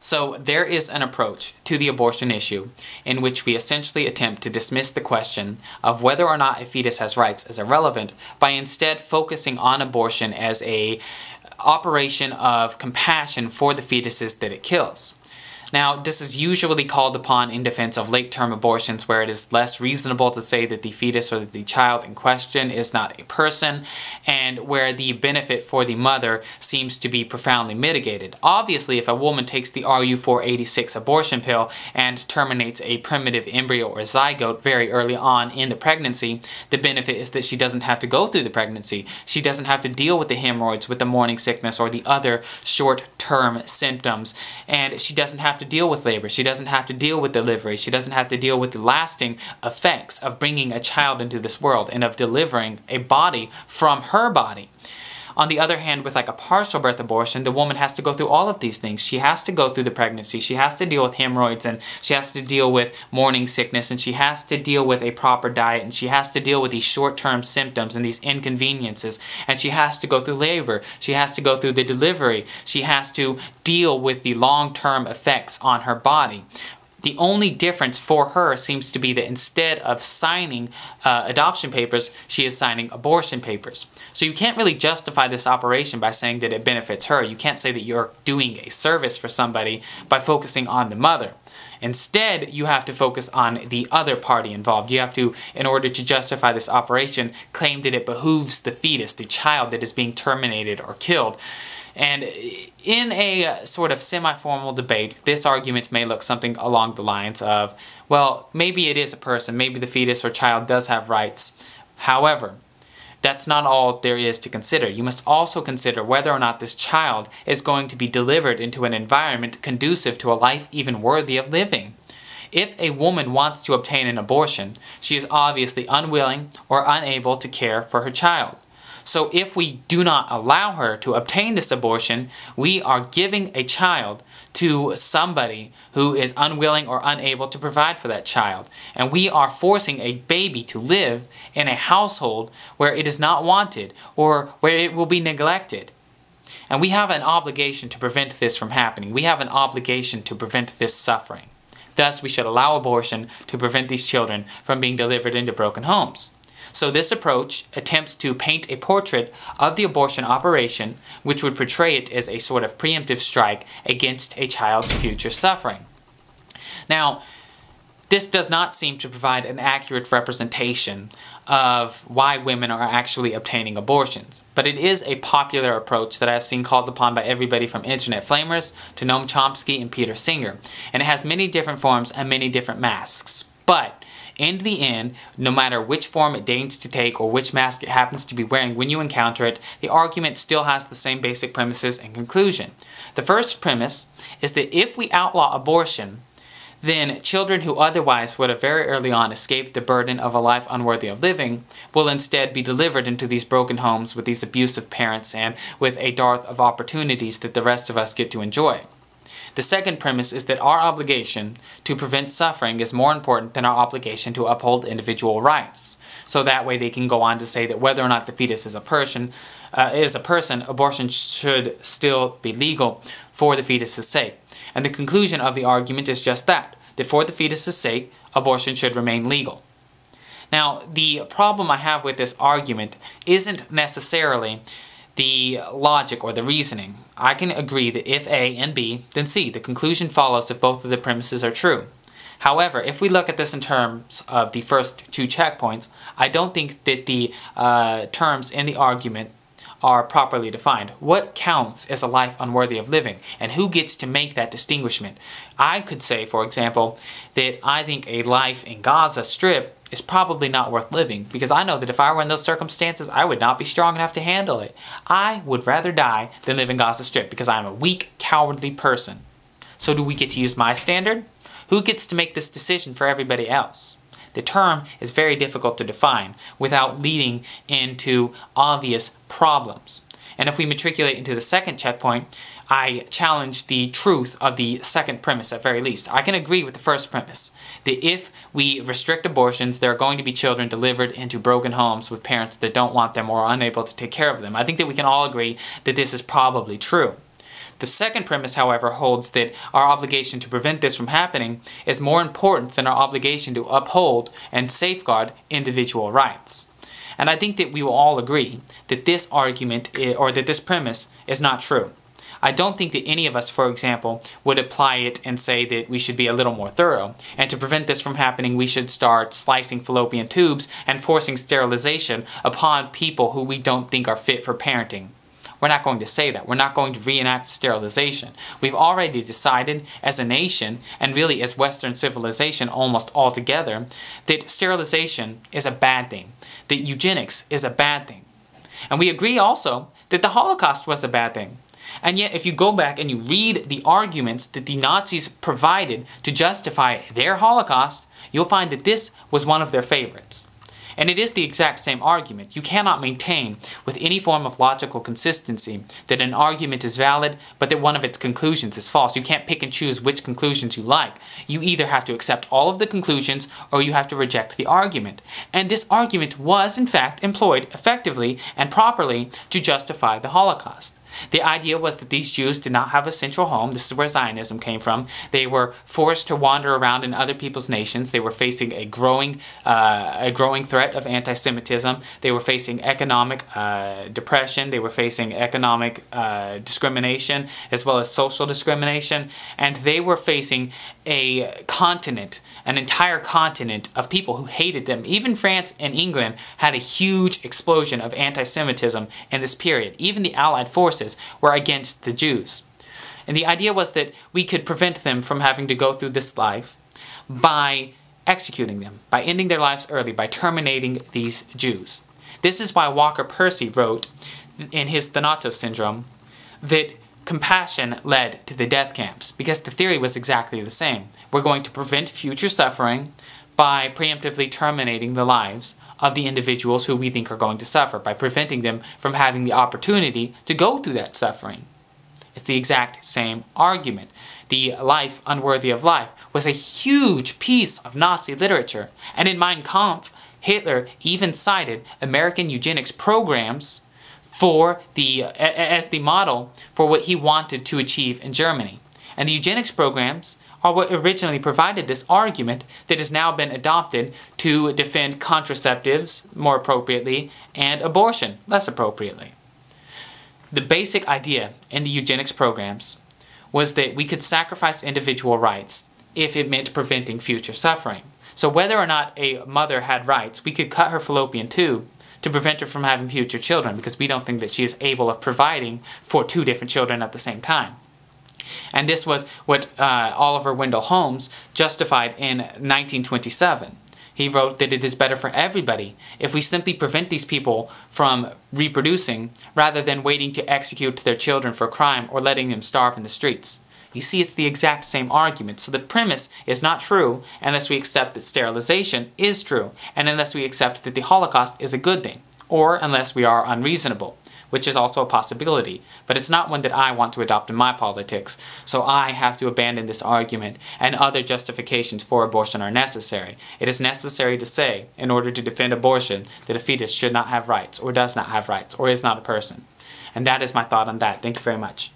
So there is an approach to the abortion issue in which we essentially attempt to dismiss the question of whether or not a fetus has rights as irrelevant by instead focusing on abortion as a operation of compassion for the fetuses that it kills. Now, this is usually called upon in defense of late-term abortions where it is less reasonable to say that the fetus or the child in question is not a person, and where the benefit for the mother seems to be profoundly mitigated. Obviously, if a woman takes the RU486 abortion pill and terminates a primitive embryo or zygote very early on in the pregnancy, the benefit is that she doesn't have to go through the pregnancy. She doesn't have to deal with the hemorrhoids, with the morning sickness, or the other short-term symptoms, and she doesn't have to deal with labor. She doesn't have to deal with delivery. She doesn't have to deal with the lasting effects of bringing a child into this world and of delivering a body from her body. On the other hand, with like a partial birth abortion, the woman has to go through all of these things. She has to go through the pregnancy, she has to deal with hemorrhoids, and she has to deal with morning sickness, and she has to deal with a proper diet, and she has to deal with these short-term symptoms and these inconveniences, and she has to go through labor, she has to go through the delivery, she has to deal with the long-term effects on her body. The only difference for her seems to be that instead of signing adoption papers, she is signing abortion papers. So you can't really justify this operation by saying that it benefits her. You can't say that you're doing a service for somebody by focusing on the mother. Instead, you have to focus on the other party involved. You have to, in order to justify this operation, claim that it behooves the fetus, the child that is being terminated or killed. And in a sort of semi-formal debate, this argument may look something along the lines of, well, maybe it is a person, maybe the fetus or child does have rights. However, that's not all there is to consider. You must also consider whether or not this child is going to be delivered into an environment conducive to a life even worthy of living. If a woman wants to obtain an abortion, she is obviously unwilling or unable to care for her child. So if we do not allow her to obtain this abortion, we are giving a child to somebody who is unwilling or unable to provide for that child. And we are forcing a baby to live in a household where it is not wanted or where it will be neglected. And we have an obligation to prevent this from happening. We have an obligation to prevent this suffering. Thus, we should allow abortion to prevent these children from being delivered into broken homes. So this approach attempts to paint a portrait of the abortion operation which would portray it as a sort of preemptive strike against a child's future suffering. Now, this does not seem to provide an accurate representation of why women are actually obtaining abortions, but it is a popular approach that I've seen called upon by everybody from internet flamers to Noam Chomsky and Peter Singer, and it has many different forms and many different masks. But in the end, no matter which form it deigns to take or which mask it happens to be wearing when you encounter it, the argument still has the same basic premises and conclusion. The first premise is that if we outlaw abortion, then children who otherwise would have very early on escaped the burden of a life unworthy of living will instead be delivered into these broken homes with these abusive parents and with a dearth of opportunities that the rest of us get to enjoy. The second premise is that our obligation to prevent suffering is more important than our obligation to uphold individual rights. So that way they can go on to say that whether or not the fetus is a person, abortion should still be legal for the fetus's sake. And the conclusion of the argument is just that for the fetus's sake, abortion should remain legal. Now, the problem I have with this argument isn't necessarily the logic or the reasoning. I can agree that if A and B, then C. The conclusion follows if both of the premises are true. However, if we look at this in terms of the first two checkpoints, I don't think that the terms in the argument are properly defined. What counts as a life unworthy of living, and who gets to make that distinguishment? I could say, for example, that I think a life in Gaza Strip is probably not worth living, because I know that if I were in those circumstances, I would not be strong enough to handle it. I would rather die than live in Gaza Strip because I am a weak, cowardly person. So do we get to use my standard? Who gets to make this decision for everybody else? The term is very difficult to define without leading into obvious problems. And if we matriculate into the second checkpoint, I challenge the truth of the second premise at very least. I can agree with the first premise, that if we restrict abortions, there are going to be children delivered into broken homes with parents that don't want them or are unable to take care of them. I think that we can all agree that this is probably true. The second premise, however, holds that our obligation to prevent this from happening is more important than our obligation to uphold and safeguard individual rights. And I think that we will all agree that this argument, or that this premise, is not true. I don't think that any of us, for example, would apply it and say that we should be a little more thorough. And to prevent this from happening, we should start slicing fallopian tubes and forcing sterilization upon people who we don't think are fit for parenting. We're not going to say that. We're not going to reenact sterilization. We've already decided as a nation, and really as Western civilization almost altogether, that sterilization is a bad thing, that eugenics is a bad thing. And we agree also that the Holocaust was a bad thing. And yet, if you go back and you read the arguments that the Nazis provided to justify their Holocaust, you'll find that this was one of their favorites. And it is the exact same argument. You cannot maintain with any form of logical consistency that an argument is valid, but that one of its conclusions is false. You can't pick and choose which conclusions you like. You either have to accept all of the conclusions, or you have to reject the argument. And this argument was, in fact, employed effectively and properly to justify the Holocaust. The idea was that these Jews did not have a central home. This is where Zionism came from. They were forced to wander around in other people's nations. They were facing a growing threat of anti-Semitism. They were facing economic depression. They were facing economic discrimination as well as social discrimination. And they were facing a continent, an entire continent of people who hated them. Even France and England had a huge explosion of anti-Semitism in this period. Even the Allied forces were against the Jews. And the idea was that we could prevent them from having to go through this life by executing them, by ending their lives early, by terminating these Jews. This is why Walker Percy wrote in his Thanatos Syndrome that compassion led to the death camps, because the theory was exactly the same. We're going to prevent future suffering by preemptively terminating the lives of the individuals who we think are going to suffer, by preventing them from having the opportunity to go through that suffering. It's the exact same argument. The life unworthy of life was a huge piece of Nazi literature, and in Mein Kampf, Hitler even cited American eugenics programs as the model for what he wanted to achieve in Germany. And the eugenics programs are what originally provided this argument that has now been adopted to defend contraceptives more appropriately and abortion less appropriately. The basic idea in the eugenics programs was that we could sacrifice individual rights if it meant preventing future suffering. So whether or not a mother had rights, we could cut her fallopian tube to prevent her from having future children, because we don't think that she is able of providing for 2 different children at the same time. And this was what Oliver Wendell Holmes justified in 1927. He wrote that it is better for everybody if we simply prevent these people from reproducing rather than waiting to execute their children for crime or letting them starve in the streets. You see, it's the exact same argument. So the premise is not true unless we accept that sterilization is true, and unless we accept that the Holocaust is a good thing, or unless we are unreasonable, which is also a possibility, but it's not one that I want to adopt in my politics, so I have to abandon this argument, and other justifications for abortion are necessary. It is necessary to say, in order to defend abortion, that a fetus should not have rights, or does not have rights, or is not a person. And that is my thought on that. Thank you very much.